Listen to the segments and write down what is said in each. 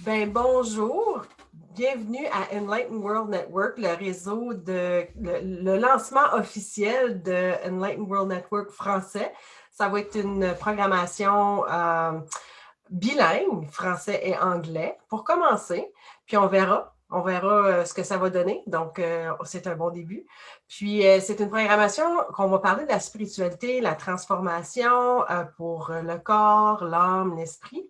Bonjour, bienvenue à Enlighten World Network, le réseau le lancement officiel de Enlighten World Network français. Ça va être une programmation bilingue, français et anglais, pour commencer. Puis on verra ce que ça va donner. Donc, c'est un bon début. Puis, c'est une programmation qu'on va parler de la spiritualité, la transformation pour le corps, l'âme, l'esprit.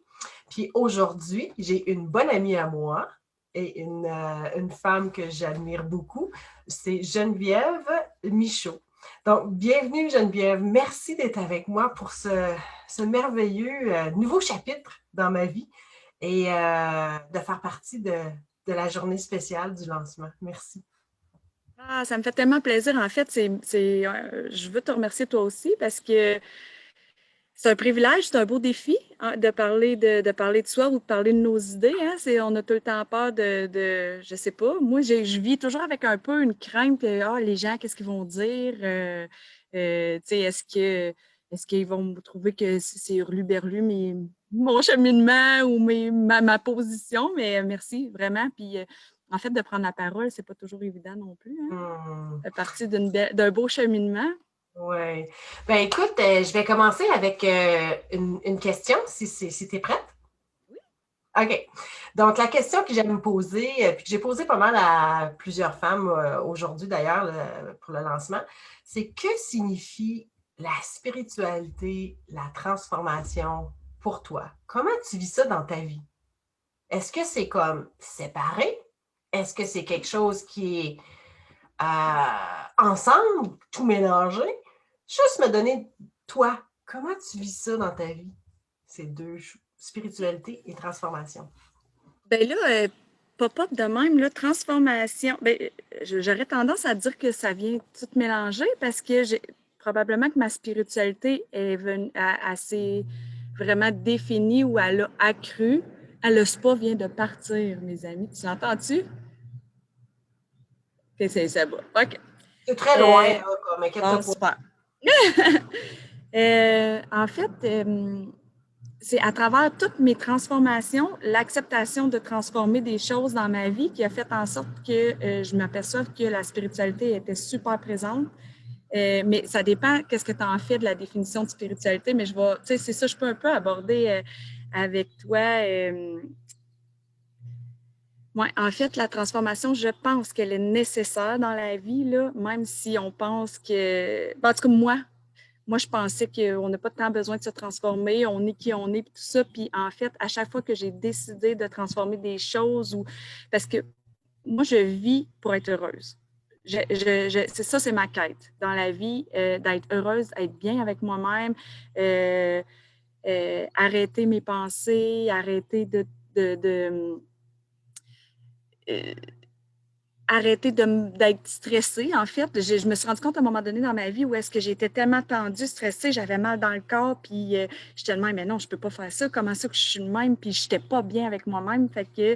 Puis aujourd'hui, j'ai une bonne amie à moi et une femme que j'admire beaucoup. C'est Geneviève Michaud. Donc, bienvenue Geneviève. Merci d'être avec moi pour ce merveilleux nouveau chapitre dans ma vie et de faire partie de la journée spéciale du lancement. Merci. Ah, ça me fait tellement plaisir. En fait, je veux te remercier toi aussi parce que c'est un privilège, c'est un beau défi hein, de parler de soi ou de parler de nos idées. Hein. On a tout le temps peur je sais pas. Moi, je vis toujours avec un peu une crainte. Les gens, qu'est-ce qu'ils vont dire? Tu sais, est-ce qu'ils vont me trouver que c'est hurluberlu, mon cheminement ou ma position? Mais merci, vraiment. Puis, en fait, de prendre la parole, c'est pas toujours évident non plus. Hein. À partir d'un beau cheminement. Oui. Écoute, je vais commencer avec une question, si tu es prête. Oui. OK. Donc, la question que j'aime me poser, puis que j'ai posée pas mal à plusieurs femmes aujourd'hui d'ailleurs pour le lancement, c'est que signifie la spiritualité, la transformation pour toi? Comment tu vis ça dans ta vie? Est-ce que c'est comme séparé? Est-ce que c'est quelque chose qui est ensemble, tout mélangé? Juste me donner, toi, comment tu vis ça dans ta vie? Ces deux, spiritualité et transformation. Ben là, pop-up de même, là, transformation. J'aurais tendance à dire que ça vient tout mélanger parce que probablement que ma spiritualité est venue assez vraiment définie ou elle a accru. Le spa vient de partir, mes amis. Tu l'entends-tu? OK, ça va. OK. C'est très loin, Euh, là, comme, inquiète-toi pas. Super. En fait, c'est à travers toutes mes transformations, l'acceptation de transformer des choses dans ma vie qui a fait en sorte que je m'aperçoive que la spiritualité était super présente. Mais ça dépend qu'est-ce que tu en fais de la définition de spiritualité, mais c'est ça, je peux un peu aborder avec toi. Ouais, en fait, la transformation, je pense qu'elle est nécessaire dans la vie, là, même si on pense que. En tout cas, moi, je pensais qu'on n'a pas tant besoin de se transformer, on est qui on est, puis tout ça. Puis en fait, à chaque fois que j'ai décidé de transformer des choses, parce que moi, je vis pour être heureuse. C'est ça, c'est ma quête dans la vie, d'être heureuse, être bien avec moi-même, arrêter mes pensées, arrêter de euh, arrêter d'être stressée, en fait. Je me suis rendu compte à un moment donné dans ma vie où est-ce que j'étais tellement tendue, stressée, j'avais mal dans le corps, puis j'étais de même, mais non, je peux pas faire ça. Comment ça que je suis de même? Puis j'étais pas bien avec moi-même. Fait que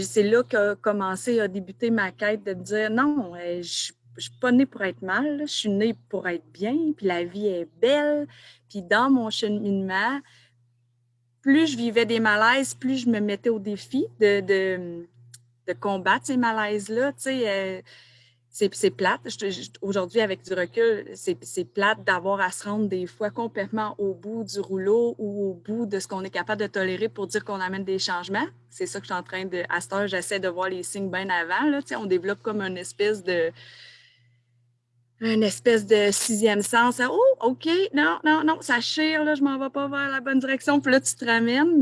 c'est là qu'a commencé à débuter ma quête de me dire, non, je suis pas née pour être mal, je suis née pour être bien, puis la vie est belle. Puis dans mon cheminement, plus je vivais des malaises, plus je me mettais au défi de combattre ces malaises-là. Tu sais, c'est plate. Aujourd'hui, avec du recul, c'est plate d'avoir à se rendre des fois complètement au bout du rouleau ou au bout de ce qu'on est capable de tolérer pour dire qu'on amène des changements. C'est ça que je suis en train de... À cette heure, j'essaie de voir les signes bien avant. Là, tu sais, on développe comme une espèce de sixième sens. Oh, OK, non, non, non, ça chire, là, je m'en vais pas vers la bonne direction. Puis là, tu te ramènes.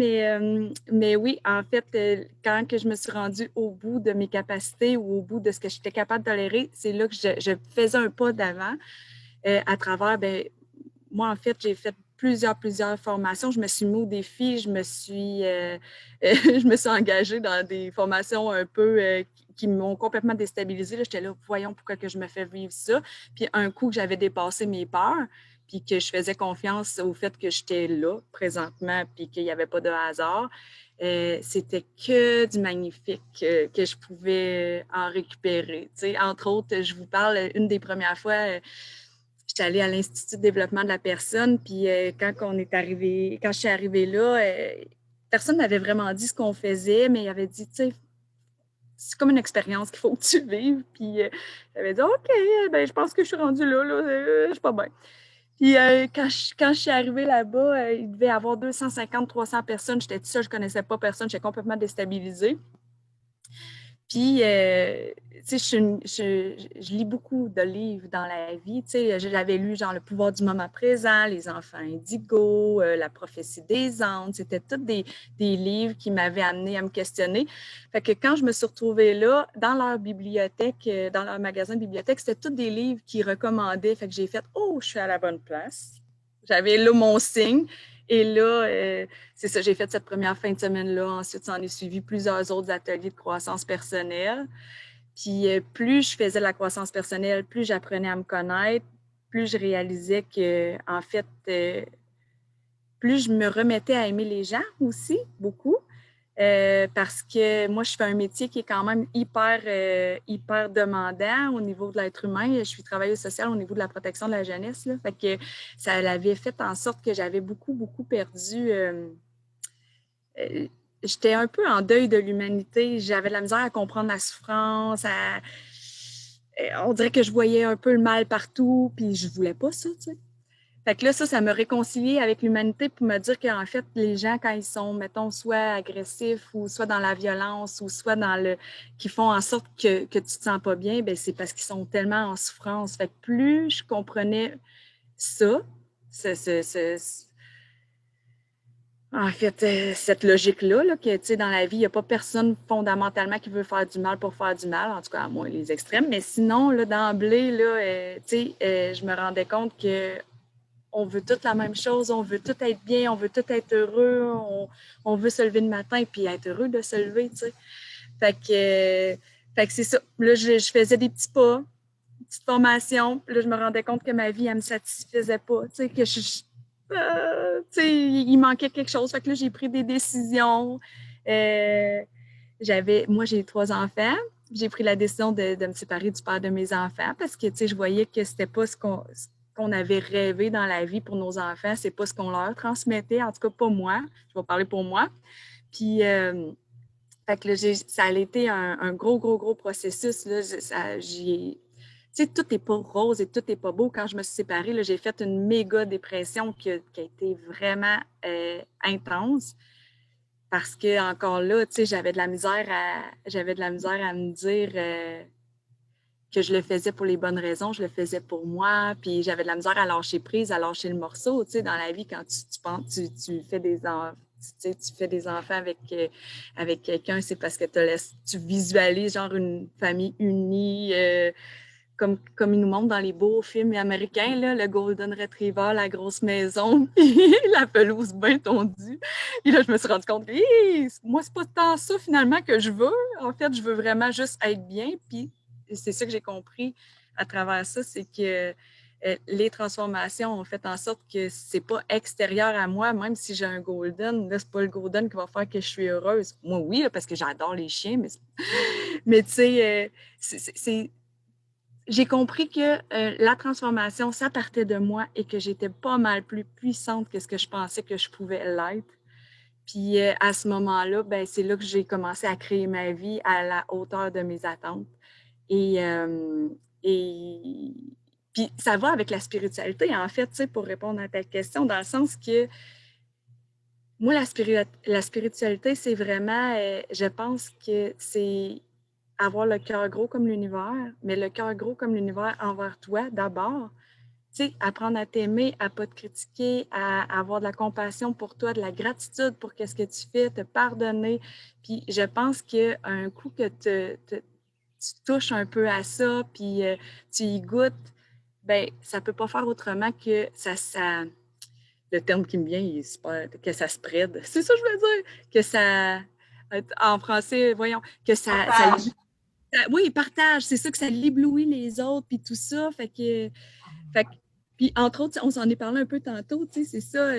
Mais oui, en fait, quand que je me suis rendue au bout de mes capacités ou au bout de ce que j'étais capable de tolérer, c'est là que je faisais un pas d'avant à travers, moi, en fait, j'ai fait plusieurs formations. Je me suis mis au défi, je me suis engagée dans des formations un peu qui m'ont complètement déstabilisée. J'étais là, voyons pourquoi que je me fais vivre ça. Puis un coup que j'avais dépassé mes peurs, puis que je faisais confiance au fait que j'étais là présentement, puis qu'il n'y avait pas de hasard, c'était que du magnifique que je pouvais en récupérer. Tu sais, entre autres, je vous parle, une des premières fois, j'étais allée à l'Institut de développement de la personne, puis quand je suis arrivée là, personne n'avait vraiment dit ce qu'on faisait, mais il avait dit, tu sais, c'est comme une expérience qu'il faut que tu vives. Puis j'avais dit, OK, ben, je pense que je suis rendue là, je suis pas bien. Puis quand je suis arrivée là-bas, il devait y avoir 250-300 personnes. J'étais toute seule, je ne connaissais pas personne, j'étais complètement déstabilisée. Puis, tu sais, je lis beaucoup de livres dans la vie. Tu sais, j'avais lu genre Le pouvoir du moment présent, Les enfants indigos, La prophétie des anges. C'était tous des livres qui m'avaient amené à me questionner. Fait que quand je me suis retrouvée là, dans leur bibliothèque, dans leur magasin de bibliothèque, c'était tous des livres qu'ils recommandaient. Fait que j'ai fait « Oh, je suis à la bonne place ». J'avais là mon signe. Et là, c'est ça, j'ai fait cette première fin de semaine-là. Ensuite, s'en est suivi plusieurs autres ateliers de croissance personnelle. Puis, plus je faisais de la croissance personnelle, plus j'apprenais à me connaître, plus je réalisais que, en fait, plus je me remettais à aimer les gens aussi, beaucoup. Parce que moi, je fais un métier qui est quand même hyper demandant au niveau de l'être humain. Je suis travailleuse sociale au niveau de la protection de la jeunesse. Là. Fait que ça avait fait en sorte que j'avais beaucoup perdu. J'étais un peu en deuil de l'humanité. J'avais de la misère à comprendre la souffrance. On dirait que je voyais un peu le mal partout, puis je voulais pas ça, tu sais. Fait que là, ça me réconciliait avec l'humanité pour me dire qu'en fait, les gens, quand ils sont, mettons, soit agressifs ou soit dans la violence ou soit dans qui font en sorte que tu te sens pas bien, ben c'est parce qu'ils sont tellement en souffrance. Fait que plus je comprenais ça, en fait, cette logique-là, là, que, tu sais, dans la vie, il n'y a pas personne fondamentalement qui veut faire du mal pour faire du mal, en tout cas, à moins les extrêmes. Mais sinon, là, d'emblée, là, tu sais, je me rendais compte que on veut toute la même chose, on veut tout être bien, on veut tout être heureux, on veut se lever le matin et être heureux de se lever, tu sais. Fait que c'est ça. Là, je faisais des petits pas, des petites formations. Là, je me rendais compte que ma vie, elle me satisfaisait pas, tu sais, que tu sais, il manquait quelque chose. Fait que là, j'ai pris des décisions. Moi, j'ai 3 enfants. J'ai pris la décision de me séparer du père de mes enfants parce que, tu sais, je voyais que c'était pas ce qu'on avait rêvé dans la vie pour nos enfants. C'est pas ce qu'on leur transmettait, en tout cas pas moi. Je vais parler pour moi. Puis, fait que là, ça a été un gros processus. Là, tu sais, tout n'est pas rose et tout n'est pas beau. Quand je me suis séparée, là, j'ai fait une méga dépression qui a été vraiment intense. Parce que encore là, tu sais, j'avais de la misère à me dire que je le faisais pour les bonnes raisons, je le faisais pour moi, puis j'avais de la misère à lâcher prise, à lâcher le morceau. Tu sais, dans la vie, quand tu fais des enfants, tu fais des enfants avec quelqu'un, c'est parce que tu visualises genre une famille unie, comme ils nous montrent dans les beaux films américains, là, le Golden Retriever, la grosse maison, puis la pelouse bien tondue. Et là, je me suis rendu compte que moi, c'est pas tant ça finalement que je veux. En fait, je veux vraiment juste être bien. Puis c'est ça que j'ai compris à travers ça, c'est que les transformations ont fait en sorte que c'est pas extérieur à moi, même si j'ai un golden, là, c'est pas le golden qui va faire que je suis heureuse. Moi, oui, là, parce que j'adore les chiens, mais tu sais, j'ai compris que la transformation, ça partait de moi et que j'étais pas mal plus puissante que ce que je pensais que je pouvais l'être. Puis à ce moment-là, ben, c'est là que j'ai commencé à créer ma vie à la hauteur de mes attentes. Et, et puis ça va avec la spiritualité, en fait, tu sais, pour répondre à ta question, dans le sens que moi, la spiritualité, c'est vraiment, je pense que c'est avoir le cœur gros comme l'univers, mais le cœur gros comme l'univers envers toi d'abord. Tu sais, apprendre à t'aimer, à ne pas te critiquer, à avoir de la compassion pour toi, de la gratitude pour ce que tu fais, te pardonner. Puis je pense qu'un coup que tu touches un peu à ça, puis tu y goûtes, ben ça ne peut pas faire autrement que ça le terme qui me vient, il est super, que ça spread. C'est ça que je veux dire, que ça, en français, voyons, que oui, partage, c'est ça, que ça l'éblouit les autres, puis tout ça, puis entre autres, on s'en est parlé un peu tantôt, tu sais, c'est ça,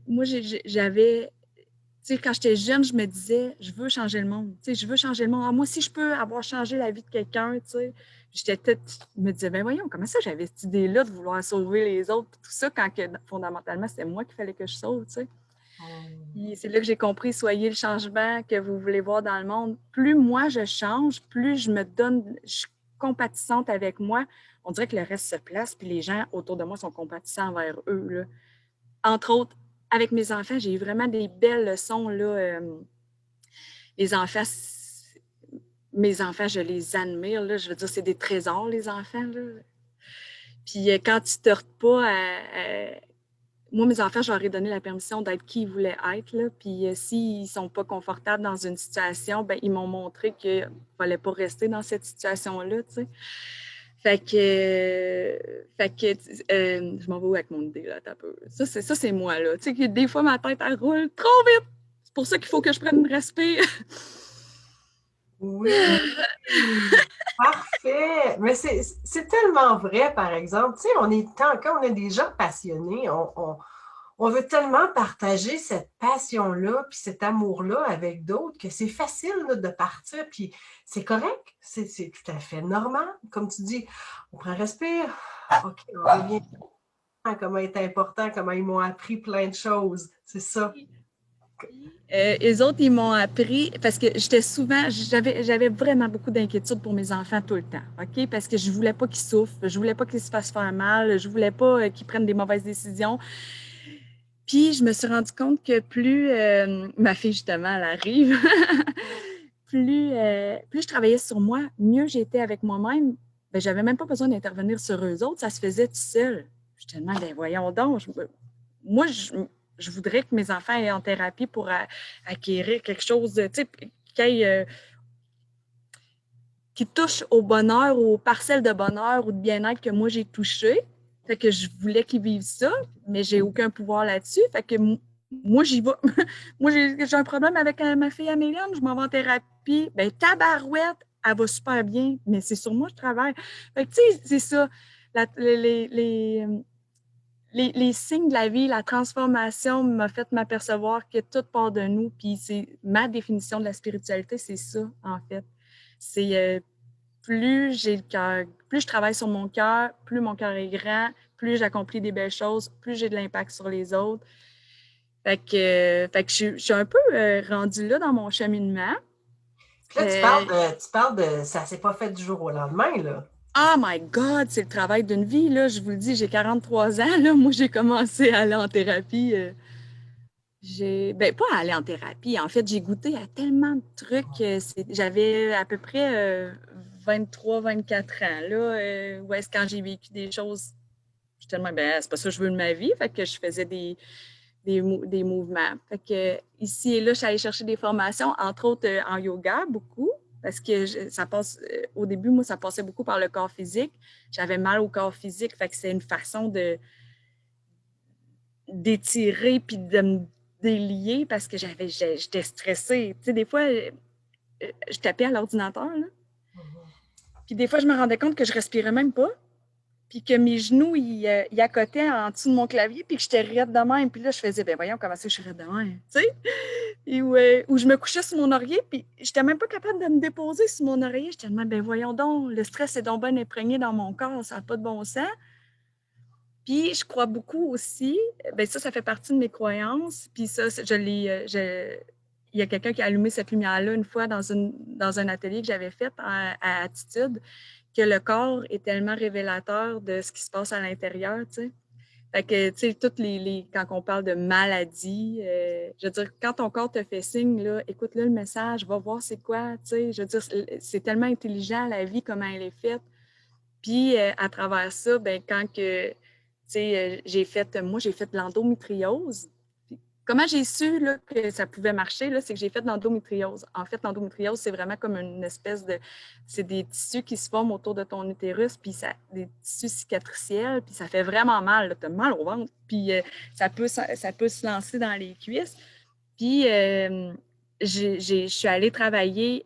moi, j'avais, tu sais, quand j'étais jeune, je me disais, je veux changer le monde, tu sais, je veux changer le monde. Ah, moi aussi, je peux avoir changé la vie de quelqu'un, tu sais. Je me disais, ben voyons, comment ça, j'avais cette idée-là de vouloir sauver les autres, tout ça, quand que, fondamentalement, c'était moi qu'il fallait que je sauve, tu sais. Puis c'est là que j'ai compris, soyez le changement que vous voulez voir dans le monde. Plus moi je change, plus je me donne, je suis compatissante avec moi. On dirait que le reste se place, puis les gens autour de moi sont compatissants envers eux, là. Entre autres, avec mes enfants, j'ai eu vraiment des belles leçons, là. Les enfants, mes enfants, je les admire, là. Je veux dire, c'est des trésors, les enfants, là. Puis quand tu ne te heurtes pas moi, mes enfants, je leur ai donné la permission d'être qui ils voulaient être, là. Puis s'ils ne sont pas confortables dans une situation, ben ils m'ont montré qu'il ne fallait pas rester dans cette situation-là, tu sais. Fait que je m'en vais où avec mon idée, là, t'as peu. Ça, c'est moi, là. Tu sais, que des fois, ma tête, elle roule trop vite. C'est pour ça qu'il faut que je prenne une respire. Oui, parfait. Mais c'est tellement vrai, par exemple. Tu sais, quand on est des gens passionnés, on veut tellement partager cette passion-là, puis cet amour-là avec d'autres, que c'est facile là, de partir, puis c'est correct, c'est tout à fait normal. Comme tu dis, on prend un respire, OK, on revient à comment c'est important, comment ils m'ont appris plein de choses, c'est ça. Les autres, ils m'ont appris, parce que j'avais vraiment beaucoup d'inquiétudes pour mes enfants tout le temps, OK? Parce que je voulais pas qu'ils souffrent, je voulais pas qu'ils se fassent faire mal, je voulais pas qu'ils prennent des mauvaises décisions. Puis, je me suis rendu compte que plus ma fille, justement, elle arrive, plus je travaillais sur moi, mieux j'étais avec moi-même. Ben, j'avais même pas besoin d'intervenir sur eux autres, ça se faisait tout seul. Je te demande, ben, voyons donc, moi, je voudrais que mes enfants aient en thérapie pour acquérir quelque chose de, tu sais, qui touche au bonheur, aux parcelles de bonheur ou de bien-être que moi, j'ai touché. Fait que je voulais qu'ils vivent ça, mais j'ai aucun pouvoir là-dessus. Fait que moi, j'y vais. Moi, j'ai un problème avec ma fille Améliane, je m'en vais en thérapie. Ben, tabarouette, elle va super bien, mais c'est sur moi que je travaille. Fait que, tu sais, c'est ça. Les signes de la vie, la transformation m'a fait m'apercevoir que tout part de nous. Puis c'est ma définition de la spiritualité, c'est ça, en fait. C'est plus j'ai le cœur, plus je travaille sur mon cœur, plus mon cœur est grand, plus j'accomplis des belles choses, plus j'ai de l'impact sur les autres. Fait que je suis un peu rendue là dans mon cheminement. Puis là, tu parles de ça s'est pas fait du jour au lendemain, là. Oh my God, c'est le travail d'une vie, là. Je vous le dis, j'ai 43 ans, là. Moi, j'ai commencé à aller en thérapie. Pas aller en thérapie. En fait, j'ai goûté à tellement de trucs. J'avais à peu près 23-24 ans, là, où est-ce quand j'ai vécu des choses, je suis tellement, c'est pas ça que je veux de ma vie. Fait que je faisais des mouvements. Fait que ici et là, je suis allée chercher des formations, entre autres en yoga, beaucoup. Parce que ça passe, au début, moi, ça passait beaucoup par le corps physique. J'avais mal au corps physique. Fait que c'est une façon d'étirer puis de me délier parce que j'étais stressée. Tu sais, des fois, je tapais à l'ordinateur, là. Puis des fois, je me rendais compte que je respirais même pas. Puis que mes genoux, ils accotaient en dessous de mon clavier, puis que j'étais raide de même. Puis là, je faisais, ben voyons, comment ça, je suis raide de même, tu sais? Et où je me couchais sur mon oreiller, puis j'étais même pas capable de me déposer sur mon oreiller. J'étais tellement, ben voyons donc, le stress est donc bien imprégné dans mon corps, ça n'a pas de bon sens. Puis je crois beaucoup aussi, ben ça fait partie de mes croyances. Puis ça, il y a quelqu'un qui a allumé cette lumière-là une fois dans un atelier que j'avais fait à Attitude, que le corps est tellement révélateur de ce qui se passe à l'intérieur, tu sais. Fait que, tu sais, quand on parle de maladie, je veux dire, quand ton corps te fait signe, là, écoute-le le message, va voir c'est quoi, tu sais. Je veux dire, c'est tellement intelligent, la vie, comment elle est faite. Puis, à travers ça, ben quand que, tu sais, j'ai fait de l'endométriose. Comment j'ai su là, que ça pouvait marcher, là, c'est que j'ai fait de l'endométriose. En fait, l'endométriose, c'est vraiment comme une espèce de... C'est des tissus qui se forment autour de ton utérus, puis des tissus cicatriciels, puis ça fait vraiment mal. Tu as mal au ventre, puis ça peut se lancer dans les cuisses. Puis, je suis allée travailler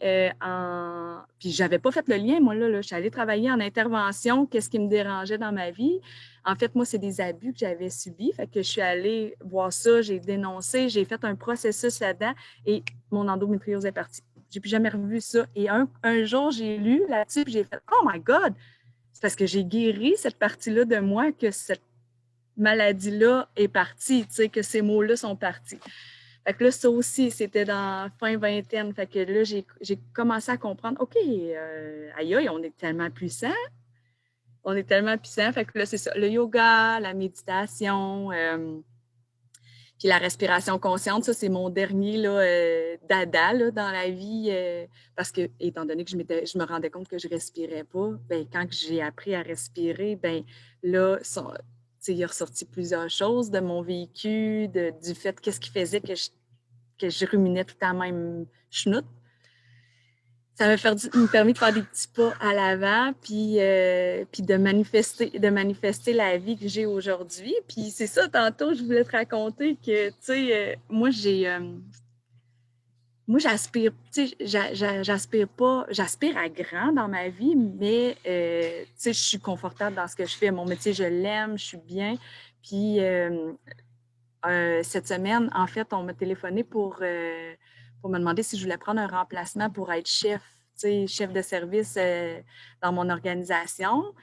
Puis, j'avais pas fait le lien, moi, là. Je suis allée travailler en intervention, qu'est-ce qui me dérangeait dans ma vie. En fait, moi, c'est des abus que j'avais subis. Fait que je suis allée voir ça, j'ai dénoncé, j'ai fait un processus là-dedans et mon endométriose est partie. J'ai plus jamais revu ça. Et un jour, j'ai lu là-dessus et j'ai fait « Oh my God! » C'est parce que j'ai guéri cette partie-là de moi que maladie-là est partie, tu sais, que ces mots-là sont partis. Fait que là, ça aussi, c'était dans fin vingtaine. Fait que là, j'ai commencé à comprendre, OK, aïe, aïe, on est tellement puissant. On est tellement puissant. Fait que là, c'est ça. Le yoga, la méditation, puis la respiration consciente, ça, c'est mon dernier là, dada là, dans la vie. Parce que, étant donné que je me rendais compte que je ne respirais pas, ben, quand j'ai appris à respirer, ben là, il a ressorti plusieurs choses de mon vécu, du fait qu'est-ce qui faisait que je ruminais tout à même chenoute. Ça m'a permis de faire des petits pas à l'avant, puis de manifester la vie que j'ai aujourd'hui. Puis c'est ça, tantôt, je voulais te raconter que, tu sais, moi, j'aspire, tu sais, j'aspire à grand dans ma vie, mais, tu sais, je suis confortable dans ce que je fais. Mon métier, je l'aime, je suis bien. Puis cette semaine, en fait, on m'a téléphoné pour me demander si je voulais prendre un remplacement pour être chef de service dans mon organisation.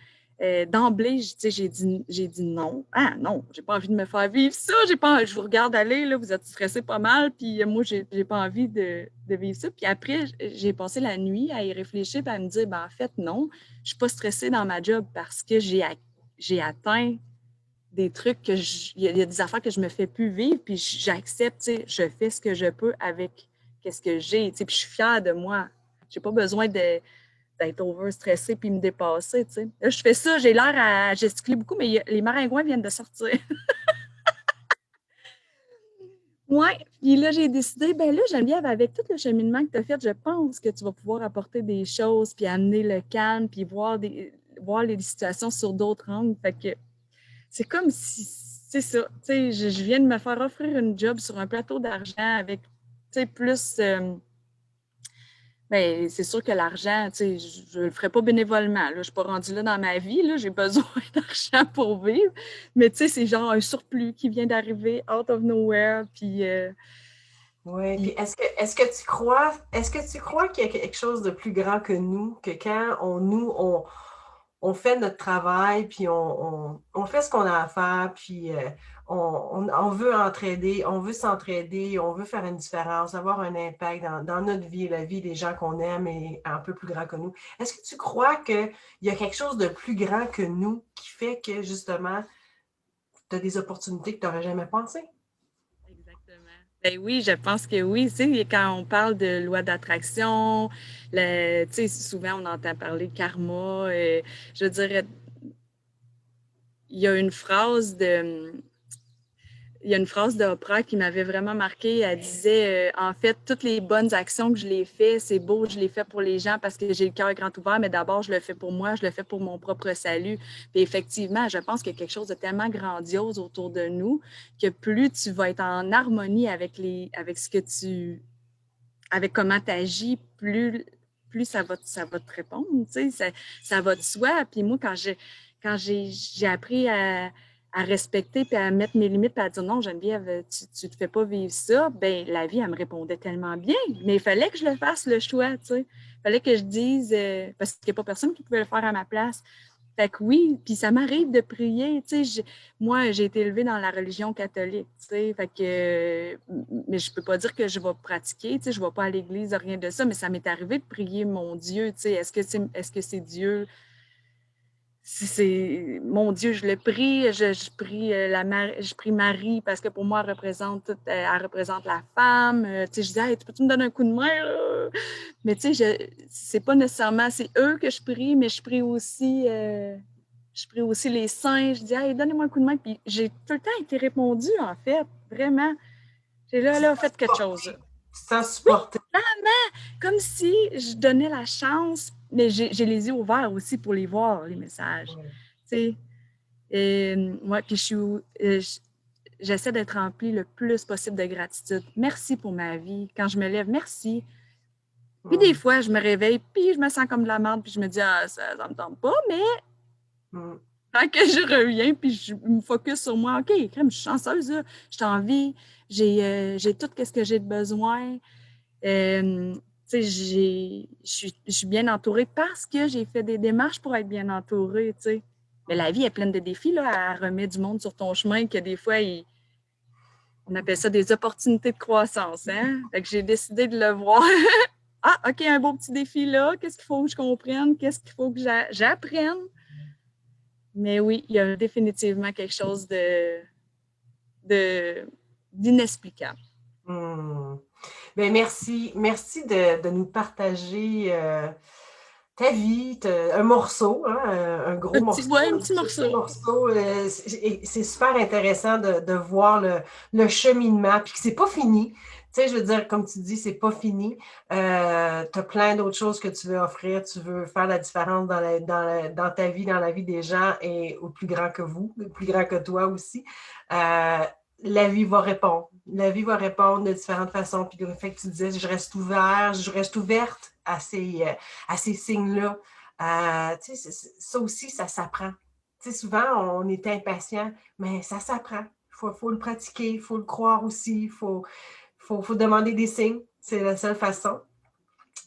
D'emblée, j'ai dit non. Ah non, j'ai pas envie de me faire vivre ça. Je vous regarde aller, là, vous êtes stressé pas mal, puis moi, j'ai pas envie de vivre ça. Puis après, j'ai passé la nuit à y réfléchir et à me dire, ben, en fait, non, je suis pas stressée dans ma job parce que j'ai atteint des trucs il y a des affaires que je me fais plus vivre, puis j'accepte, tu sais, je fais ce que je peux avec qu'est-ce que j'ai, tu sais, puis je suis fière de moi. J'ai pas besoin d'être over-stressée puis me dépasser, tu sais. Là, je fais ça, j'ai l'air à gesticuler beaucoup, mais les maringouins viennent de sortir. Ouais, puis là, j'ai décidé, ben là, Geneviève, avec tout le cheminement que tu as fait, je pense que tu vas pouvoir apporter des choses, puis amener le calme, puis voir les situations sur d'autres angles. Fait que c'est comme si, c'est ça, tu sais, je viens de me faire offrir une job sur un plateau d'argent avec, tu sais, plus, ben, c'est sûr que l'argent, tu sais, je le ferai pas bénévolement, là, je suis pas rendue là dans ma vie, là, j'ai besoin d'argent pour vivre, mais tu sais, c'est genre un surplus qui vient d'arriver out of nowhere, puis... Oui, puis est-ce que tu crois qu'il y a quelque chose de plus grand que nous, que quand on fait notre travail, puis on fait ce qu'on a à faire, puis on veut entraider, on veut s'entraider, on veut faire une différence, avoir un impact dans notre vie, la vie des gens qu'on aime et un peu plus grand que nous. Est-ce que tu crois qu'il y a quelque chose de plus grand que nous qui fait que justement, tu as des opportunités que tu n'aurais jamais pensées? Exactement. Ben oui, je pense que oui. Tu sais, quand on parle de loi d'attraction, tu sais, souvent on entend parler de karma. Je dirais, il y a une phrase d'Oprah qui m'avait vraiment marquée. Elle disait, en fait, toutes les bonnes actions que je les fais, c'est beau, je les fais pour les gens parce que j'ai le cœur grand ouvert, mais d'abord, je le fais pour moi, je le fais pour mon propre salut. Puis effectivement, je pense qu'il y a quelque chose de tellement grandiose autour de nous que plus tu vas être en harmonie avec avec comment tu agis, plus ça va te répondre, tu sais, ça va de soi. Puis moi, quand j'ai appris à respecter puis à mettre mes limites puis à dire non, Geneviève, tu te fais pas vivre ça, ben la vie, elle me répondait tellement bien. Mais il fallait que je le fasse, le choix, tu sais. Il fallait que je dise, parce qu'il n'y a pas personne qui pouvait le faire à ma place. Fait que oui, puis ça m'arrive de prier, tu sais, moi, j'ai été élevée dans la religion catholique, tu sais, fait que, mais je peux pas dire que je vais pratiquer, tu sais, je vais pas à l'église, rien de ça, mais ça m'est arrivé de prier mon Dieu, tu sais, est-ce que c'est Dieu? Si c'est mon Dieu, je le prie, je prie je prie Marie parce que pour moi, elle représente la femme. Tu sais, je dis, hey, tu peux-tu me donner un coup de main, là? Mais tu sais, c'est pas nécessairement, c'est eux que je prie, mais je prie aussi les saints. Je dis, hey, donnez-moi un coup de main. Puis j'ai tout le temps été répondu, en fait, vraiment. J'ai là, faites quelque chose. Tu te sens Oui, supporté. comme si je donnais la chance, mais j'ai les yeux ouverts aussi pour les voir, les messages. Oui. Tu sais, et moi, puis j'essaie d'être remplie le plus possible de gratitude. Merci pour ma vie. Quand je me lève, merci. Puis des fois, je me réveille, puis je me sens comme de la merde, puis je me dis, ah, ça me tente pas, mais Mm. quand que je reviens, puis je me focus sur moi, OK, crème, je suis chanceuse, là. Je suis en vie, j'ai tout ce que j'ai de besoin. Tu sais, je suis bien entourée parce que j'ai fait des démarches pour être bien entourée, tu sais. Mais la vie est pleine de défis, là. Elle remet du monde sur ton chemin que des fois, on appelle ça des opportunités de croissance, hein? Fait que j'ai décidé de le voir. Ah, OK, un beau petit défi là. Qu'est-ce qu'il faut que je comprenne? Qu'est-ce qu'il faut que j'apprenne? Mais oui, il y a définitivement quelque chose d'inexplicable. Bien, merci. Merci de nous partager ta vie, un morceau, hein, un gros morceau. Un petit morceau. C'est super intéressant de voir le cheminement, puis que c'est pas fini. Tu sais, je veux dire, comme tu dis, c'est pas fini. Tu as plein d'autres choses que tu veux offrir. Tu veux faire la différence dans ta vie, dans la vie des gens et au plus grand que vous, au plus grand que toi aussi. La vie va répondre. La vie va répondre de différentes façons. Puis le fait que tu disais, je reste ouverte à ces signes-là. Ça aussi, ça s'apprend. Souvent, on est impatient, mais ça s'apprend. Il faut le pratiquer, il faut le croire aussi, il faut demander des signes. C'est la seule façon.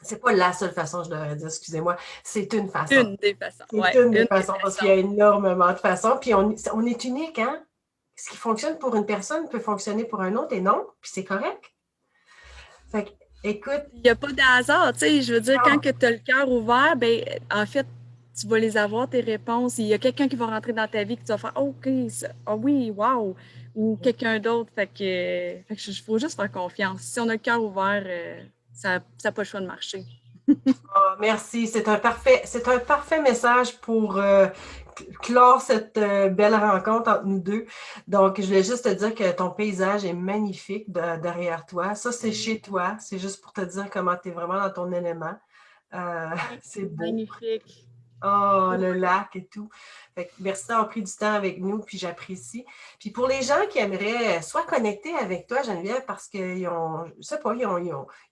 C'est pas la seule façon, je devrais dire, excusez-moi. C'est une façon. Une des façons. C'est une des façons, parce qu'il y a énormément de façons. Puis on est unique, hein? Ce qui fonctionne pour une personne peut fonctionner pour un autre et non, puis c'est correct. Fait que, écoute... Il n'y a pas de hasard, tu sais, je veux dire, quand tu as le cœur ouvert, ben en fait, tu vas les avoir, tes réponses. Il y a quelqu'un qui va rentrer dans ta vie que tu vas faire « OK, oui, wow! » ou quelqu'un d'autre. Fait que il faut juste faire confiance. Si on a le cœur ouvert, ça n'a pas le choix de marcher. Merci. C'est un parfait message pour clore cette belle rencontre entre nous deux. Donc, je voulais juste te dire que ton paysage est magnifique derrière toi. Ça, c'est chez toi. C'est juste pour te dire comment tu es vraiment dans ton élément. C'est beau. Magnifique. Oh, le lac et tout. Fait que merci d'avoir pris du temps avec nous, puis j'apprécie. Puis pour les gens qui aimeraient soit connecter avec toi, Geneviève, parce qu'ils ont, je sais pas,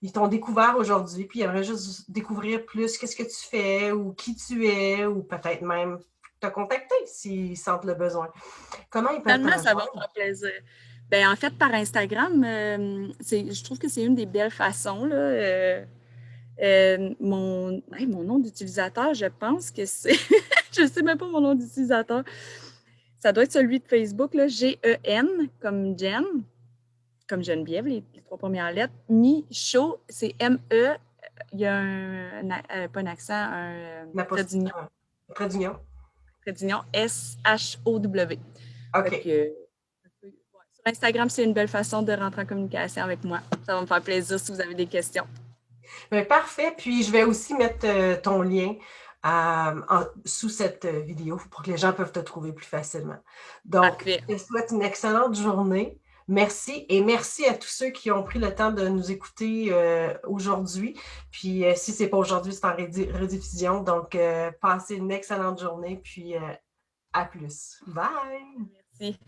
ils t'ont découvert aujourd'hui, puis ils aimeraient juste découvrir plus qu'est-ce que tu fais, ou qui tu es, ou peut-être même te contacter s'ils sentent le besoin. Comment ils peuvent Finalement, ça va me faire plaisir. Ben, en fait, par Instagram, je trouve que c'est une des belles façons, là. Mon nom d'utilisateur, je pense que c'est... je ne sais même pas mon nom d'utilisateur. Ça doit être celui de Facebook, là, G-E-N, comme Jen, comme Geneviève, les 3 premières lettres. Michaud, c'est M-E, il y a pas un accent, un trait d'union. Trait d'union. Trait d'union, S-H-O-W. OK. Sur Instagram, c'est une belle façon de rentrer en communication avec moi. Ça va me faire plaisir si vous avez des questions. Bien, parfait. Puis, je vais aussi mettre ton lien sous cette vidéo pour que les gens peuvent te trouver plus facilement. Donc, je te souhaite une excellente journée. Merci et merci à tous ceux qui ont pris le temps de nous écouter aujourd'hui. Puis, si ce n'est pas aujourd'hui, c'est en rediffusion. Donc, passez une excellente journée. Puis, à plus. Bye! Merci.